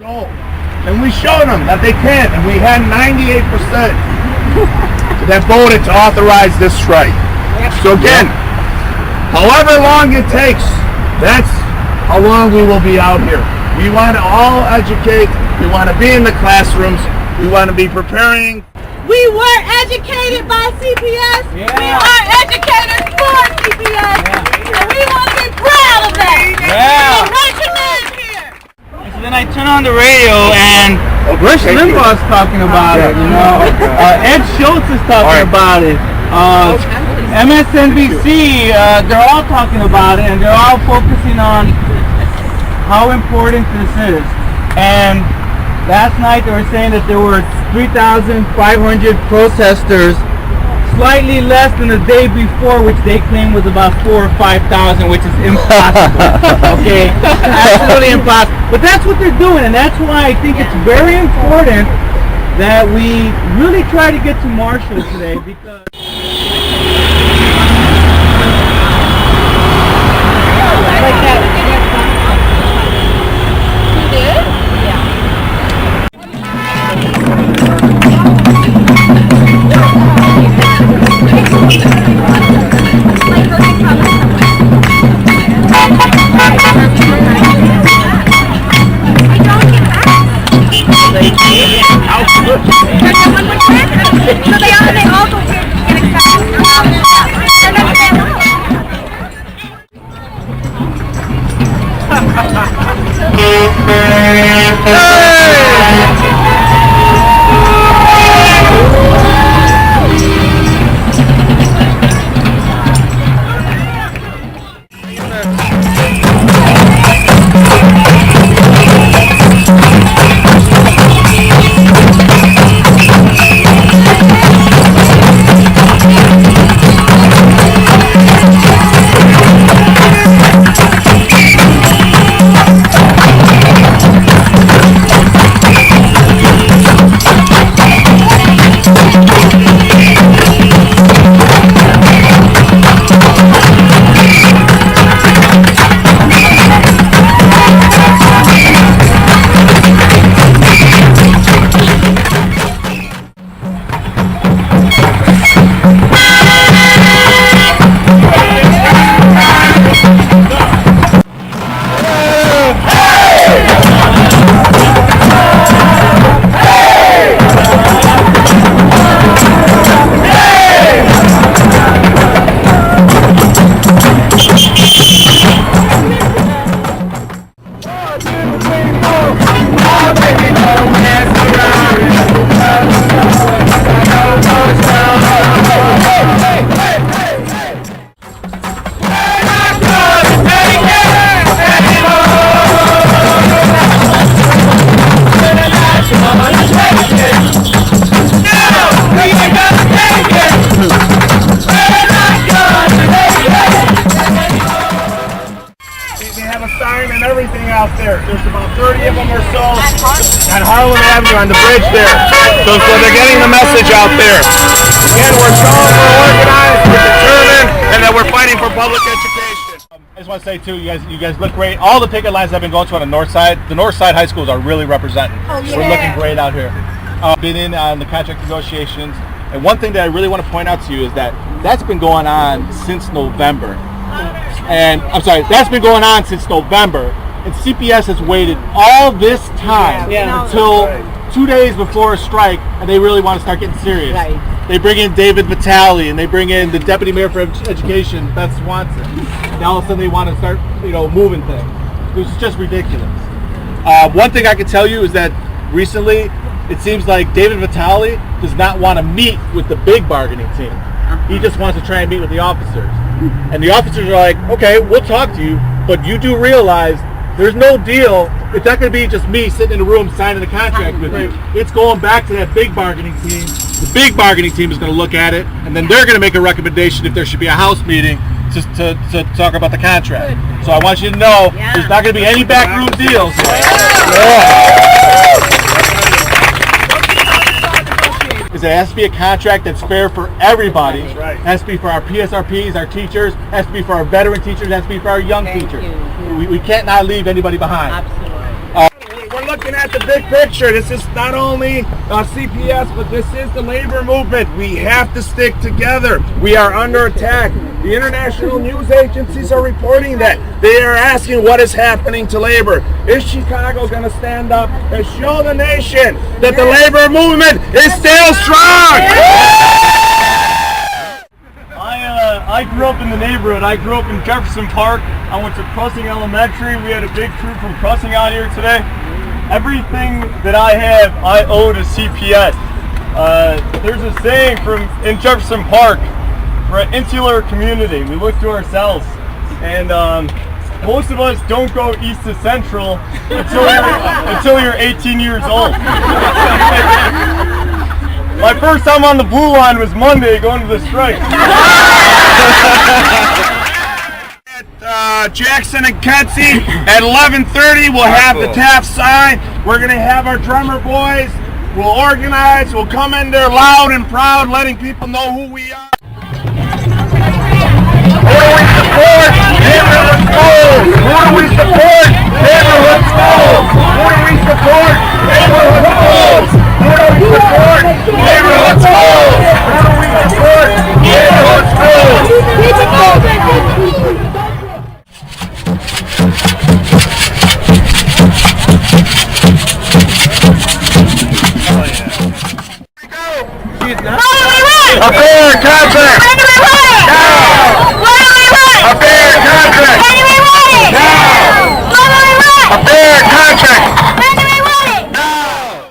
goal. And we showed them that they can, and we had 98% that voted to authorize this strike. So again, however long it takes, that's how long we will be out here. We want to all educate, we want to be in the classrooms, we want to be preparing. We were educated by CPS, we are educators for CPS, and we want to be proud of that. So raise your hand here. So then I turn on the radio and Rush Limbaugh's talking about it, you know. Ed Schultz is talking about it. MSNBC, they're all talking about it, and they're all focusing on how important this is. And last night they were saying that there were 3,500 protesters, slightly less than the day before, which they claim was about 4,000 or 5,000, which is impossible. Okay, absolutely impossible. But that's what they're doing, and that's why I think it's very important that we really try to get to Marshall today, because out there. There's about 30 of them or so at Harlem Avenue on the bridge there. So they're getting the message out there. Again, we're strong, we're organized, we're determined, and that we're fighting for public education. I just want to say too, you guys look great. All the picket lines I've been going to on the north side high schools are really representing. We're looking great out here. Been in on the contract negotiations, and one thing that I really want to point out to you is that that's been going on since November. And I'm sorry, that's been going on since November. And CPS has waited all this time until 2 days before a strike, and they really want to start getting serious. Right. They bring in David Vitale, and they bring in the Deputy Mayor for Education, Beth Swanson. And all of a sudden they want to start, moving things. It's just ridiculous. One thing I can tell you is that recently, it seems like David Vitale does not want to meet with the big bargaining team. He just wants to try and meet with the officers. And the officers are like, okay, we'll talk to you, but you do realize there's no deal. It's not going to be just me sitting in a room signing a contract with you. It's going back to that big bargaining team. The big bargaining team is going to look at it, and then they're going to make a recommendation if there should be a House meeting to talk about the contract. So I want you to know there's not going to be any backroom deals. It has to be a contract that's fair for everybody. It has to be for our PSRPs, our teachers. It has to be for our veteran teachers. It has to be for our young teachers. We can't not leave anybody behind. Absolutely. We're looking looking at the big picture. This is not only CPS, but this is the labor movement. We have to stick together. We are under attack. The international news agencies are reporting that. They are asking what is happening to labor. Is Chicago going to stand up and show the nation that the labor movement is still strong? I grew up in the neighborhood. I grew up in Jefferson Park. I went to Crossing Elementary. We had a big crew from Crossing out here today. Everything that I have, I owe to CPS. There's a saying in Jefferson Park, we're an insular community. We look to ourselves. And most of us don't go east to central until you're 18 years old. My first time on the blue line was Monday going to the strike. At Jackson and Ketsy at 11:30 we'll have the Taft sign. We're going to have our drummer boys. We'll organize. We'll come in there loud and proud, letting people know who we are. Who do we support? Neighborhood schools. Who do we support? Neighborhood schools. Who do we support? Neighborhood schools. Who do we support? Neighborhood schools. Who do we support? Neighborhood schools. Keep it moving. Accord, contract.